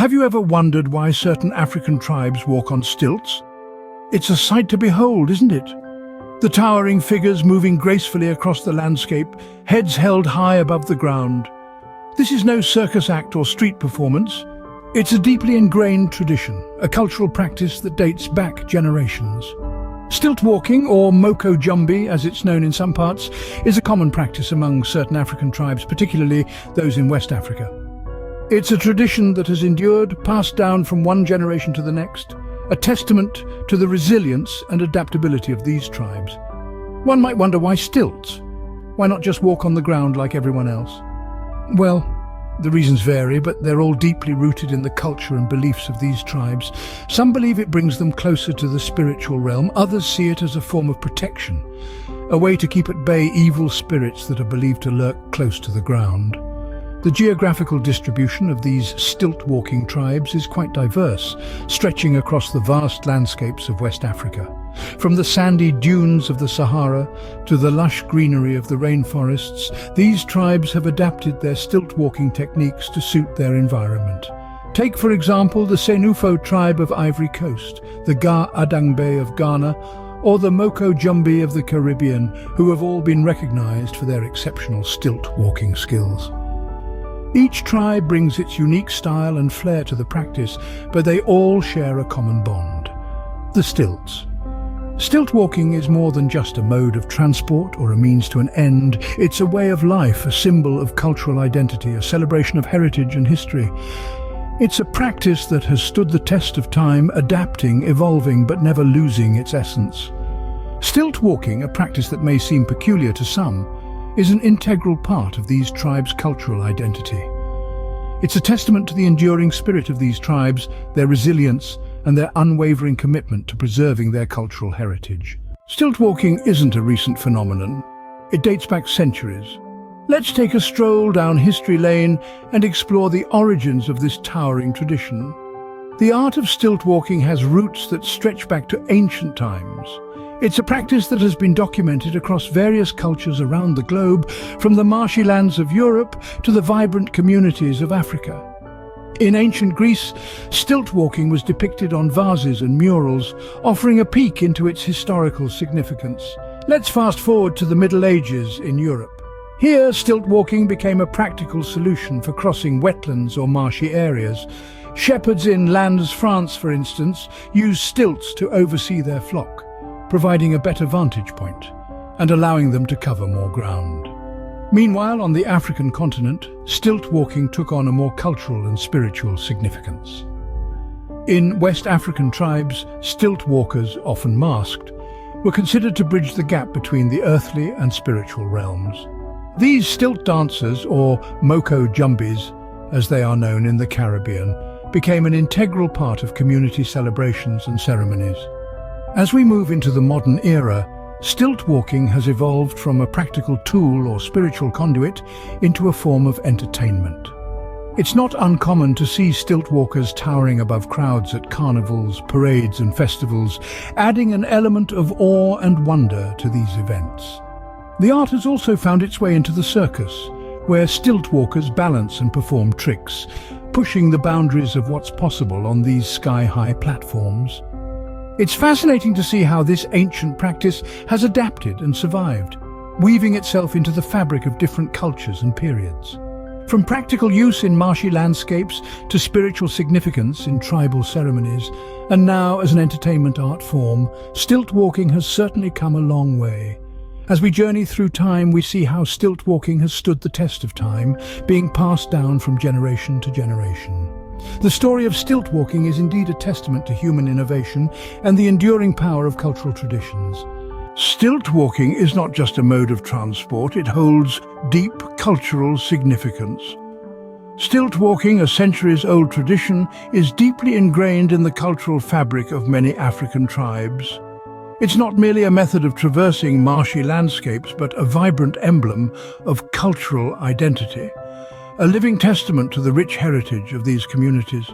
Have you ever wondered why certain African tribes walk on stilts? It's a sight to behold, isn't it? The towering figures moving gracefully across the landscape, heads held high above the ground. This is no circus act or street performance. It's a deeply ingrained tradition, a cultural practice that dates back generations. Stilt walking, or Moko Jumbi as it's known in some parts, is a common practice among certain African tribes, particularly those in West Africa. It's a tradition that has endured, passed down from one generation to the next, a testament to the resilience and adaptability of these tribes. One might wonder, why stilts? Why not just walk on the ground like everyone else? Well, the reasons vary, but they're all deeply rooted in the culture and beliefs of these tribes. Some believe it brings them closer to the spiritual realm, others see it as a form of protection, a way to keep at bay evil spirits that are believed to lurk close to the ground. The geographical distribution of these stilt-walking tribes is quite diverse, stretching across the vast landscapes of West Africa. From the sandy dunes of the Sahara to the lush greenery of the rainforests, these tribes have adapted their stilt-walking techniques to suit their environment. Take, for example, the Senufo tribe of Ivory Coast, the Ga Adangbe of Ghana, or the Moko Jumbi of the Caribbean, who have all been recognized for their exceptional stilt-walking skills. Each tribe brings its unique style and flair to the practice, but they all share a common bond: the stilts. Stilt walking is more than just a mode of transport or a means to an end. It's a way of life, a symbol of cultural identity, a celebration of heritage and history. It's a practice that has stood the test of time, adapting, evolving, but never losing its essence. Stilt walking, a practice that may seem peculiar to some, is an integral part of these tribes' cultural identity. It's a testament to the enduring spirit of these tribes, their resilience, and their unwavering commitment to preserving their cultural heritage. Stilt walking isn't a recent phenomenon. It dates back centuries. Let's take a stroll down history lane and explore the origins of this towering tradition. The art of stilt walking has roots that stretch back to ancient times. It's a practice that has been documented across various cultures around the globe, from the marshy lands of Europe to the vibrant communities of Africa. In ancient Greece, stilt walking was depicted on vases and murals, offering a peek into its historical significance. Let's fast forward to the Middle Ages in Europe. Here, stilt walking became a practical solution for crossing wetlands or marshy areas. Shepherds in Landes, France, for instance, used stilts to oversee their flock, providing a better vantage point and allowing them to cover more ground. Meanwhile, on the African continent, stilt walking took on a more cultural and spiritual significance. In West African tribes, stilt walkers, often masked, were considered to bridge the gap between the earthly and spiritual realms. These stilt dancers, or Moko Jumbis, as they are known in the Caribbean, became an integral part of community celebrations and ceremonies. As we move into the modern era, stilt walking has evolved from a practical tool or spiritual conduit into a form of entertainment. It's not uncommon to see stilt walkers towering above crowds at carnivals, parades and festivals, adding an element of awe and wonder to these events. The art has also found its way into the circus, where stilt walkers balance and perform tricks, pushing the boundaries of what's possible on these sky-high platforms. It's fascinating to see how this ancient practice has adapted and survived, weaving itself into the fabric of different cultures and periods. From practical use in marshy landscapes to spiritual significance in tribal ceremonies, and now as an entertainment art form, stilt walking has certainly come a long way. As we journey through time, we see how stilt walking has stood the test of time, being passed down from generation to generation. The story of stilt walking is indeed a testament to human innovation and the enduring power of cultural traditions. Stilt walking is not just a mode of transport, it holds deep cultural significance. Stilt walking, a centuries-old tradition, is deeply ingrained in the cultural fabric of many African tribes. It's not merely a method of traversing marshy landscapes, but a vibrant emblem of cultural identity, a living testament to the rich heritage of these communities.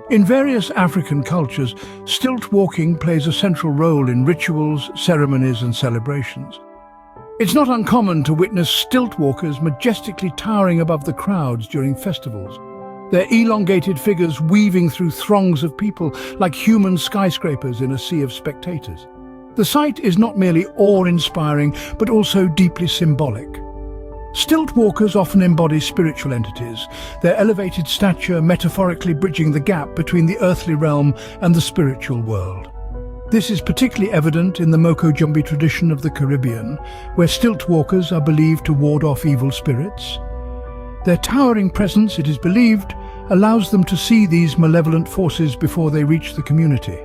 In various African cultures, stilt walking plays a central role in rituals, ceremonies and celebrations. It's not uncommon to witness stilt walkers majestically towering above the crowds during festivals. their elongated figures weaving through throngs of people like human skyscrapers in a sea of spectators. The sight is not merely awe-inspiring, but also deeply symbolic. Stilt walkers often embody spiritual entities, their elevated stature metaphorically bridging the gap between the earthly realm and the spiritual world. This is particularly evident in the Moko-Jumbi tradition of the Caribbean, where stilt walkers are believed to ward off evil spirits. Their towering presence, it is believed, allows them to see these malevolent forces before they reach the community.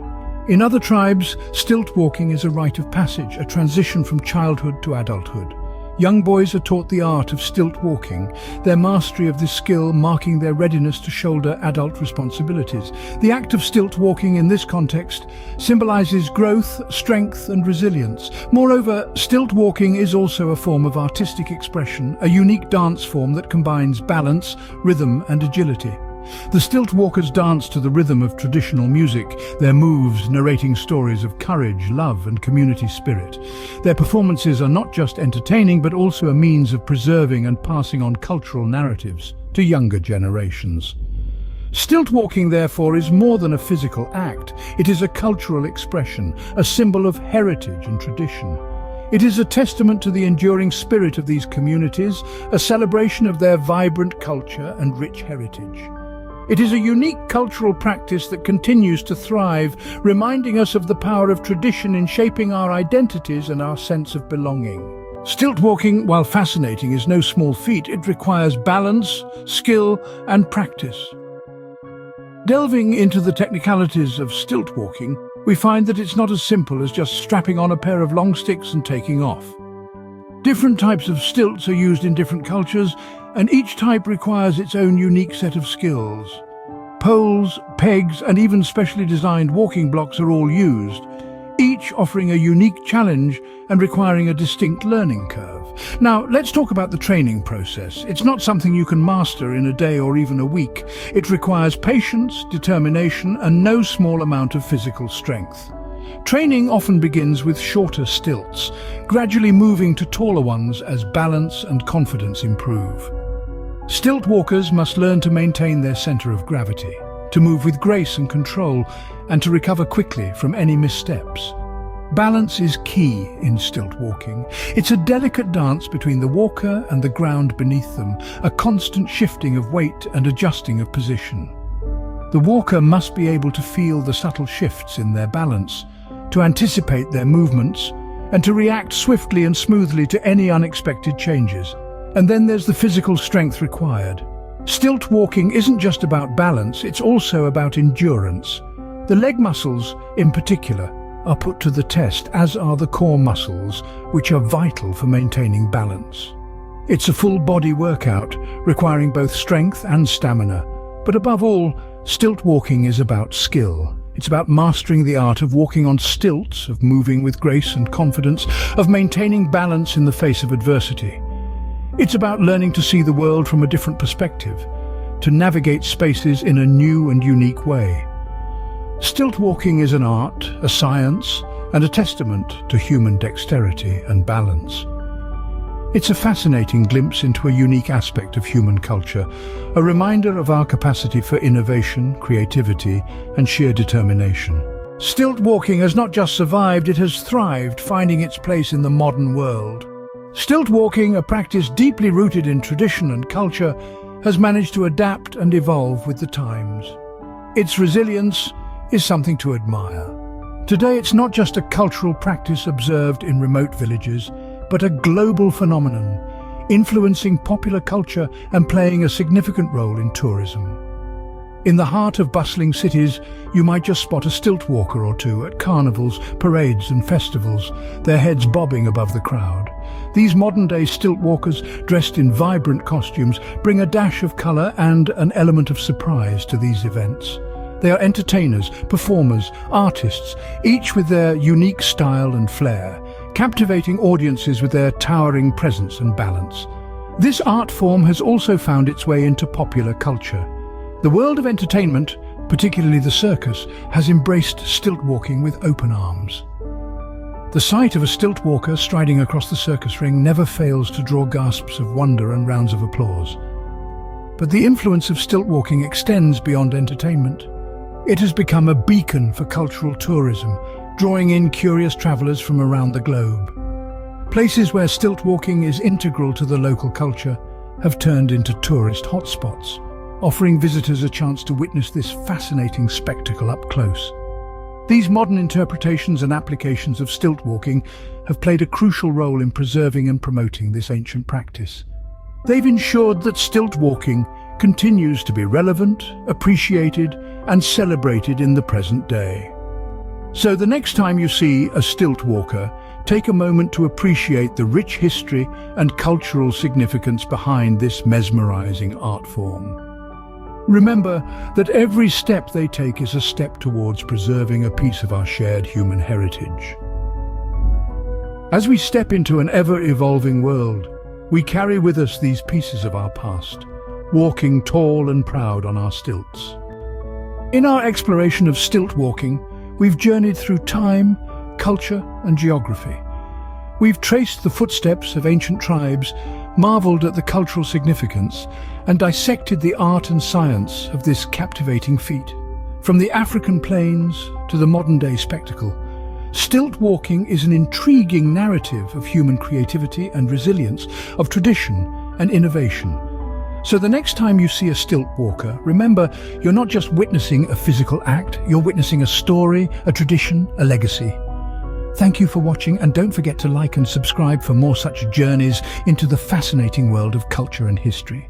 In other tribes, stilt walking is a rite of passage, a transition from childhood to adulthood. Young boys are taught the art of stilt walking, their mastery of this skill marking their readiness to shoulder adult responsibilities. The act of stilt walking in this context symbolizes growth, strength, and resilience. Moreover, stilt walking is also a form of artistic expression, a unique dance form that combines balance, rhythm, and agility. The stilt walkers dance to the rhythm of traditional music, their moves narrating stories of courage, love, and community spirit. Their performances are not just entertaining, but also a means of preserving and passing on cultural narratives to younger generations. Stilt walking, therefore, is more than a physical act. It is a cultural expression, a symbol of heritage and tradition. It is a testament to the enduring spirit of these communities, a celebration of their vibrant culture and rich heritage. It is a unique cultural practice that continues to thrive, reminding us of the power of tradition in shaping our identities and our sense of belonging. Stilt walking, while fascinating, is no small feat. It requires balance, skill, and practice. Delving into the technicalities of stilt walking, we find that it's not as simple as just strapping on a pair of long sticks and taking off. Different types of stilts are used in different cultures, and each type requires its own unique set of skills. Poles, pegs, and even specially designed walking blocks are all used, each offering a unique challenge and requiring a distinct learning curve. Now, let's talk about the training process. It's not something you can master in a day or even a week. It requires patience, determination, and no small amount of physical strength. Training often begins with shorter stilts, gradually moving to taller ones as balance and confidence improve. Stilt walkers must learn to maintain their center of gravity, to move with grace and control, and to recover quickly from any missteps. Balance is key in stilt walking. It's a delicate dance between the walker and the ground beneath them, a constant shifting of weight and adjusting of position. The walker must be able to feel the subtle shifts in their balance, to anticipate their movements, and to react swiftly and smoothly to any unexpected changes. And then there's the physical strength required. Stilt walking isn't just about balance, it's also about endurance. The leg muscles, in particular, are put to the test, as are the core muscles, which are vital for maintaining balance. It's a full-body workout, requiring both strength and stamina. But above all, stilt walking is about skill. It's about mastering the art of walking on stilts, of moving with grace and confidence, of maintaining balance in the face of adversity. It's about learning to see the world from a different perspective, to navigate spaces in a new and unique way. Stilt walking is an art, a science, and a testament to human dexterity and balance. It's a fascinating glimpse into a unique aspect of human culture, a reminder of our capacity for innovation, creativity, and sheer determination. Stilt walking has not just survived, it has thrived, finding its place in the modern world. Stilt walking, a practice deeply rooted in tradition and culture, has managed to adapt and evolve with the times. Its resilience is something to admire. Today, it's not just a cultural practice observed in remote villages, but a global phenomenon, influencing popular culture and playing a significant role in tourism. In the heart of bustling cities, you might just spot a stilt walker or two at carnivals, parades and festivals, their heads bobbing above the crowd. These modern-day stilt walkers, dressed in vibrant costumes, bring a dash of colour and an element of surprise to these events. They are entertainers, performers, artists, each with their unique style and flair, captivating audiences with their towering presence and balance. This art form has also found its way into popular culture. The world of entertainment, particularly the circus, has embraced stilt walking with open arms. The sight of a stilt walker striding across the circus ring never fails to draw gasps of wonder and rounds of applause. But the influence of stilt walking extends beyond entertainment. It has become a beacon for cultural tourism, drawing in curious travelers from around the globe. Places where stilt walking is integral to the local culture have turned into tourist hotspots, offering visitors a chance to witness this fascinating spectacle up close. These modern interpretations and applications of stilt walking have played a crucial role in preserving and promoting this ancient practice. They've ensured that stilt walking continues to be relevant, appreciated, and celebrated in the present day. So the next time you see a stilt walker, take a moment to appreciate the rich history and cultural significance behind this mesmerizing art form. Remember that every step they take is a step towards preserving a piece of our shared human heritage. As we step into an ever-evolving world, we carry with us these pieces of our past, walking tall and proud on our stilts. In our exploration of stilt walking, we've journeyed through time, culture, and geography. We've traced the footsteps of ancient tribes, marveled at the cultural significance, and dissected the art and science of this captivating feat. From the African plains to the modern-day spectacle, stilt walking is an intriguing narrative of human creativity and resilience, of tradition and innovation. So the next time you see a stilt walker, remember, you're not just witnessing a physical act, you're witnessing a story, a tradition, a legacy. Thank you for watching, and don't forget to like and subscribe for more such journeys into the fascinating world of culture and history.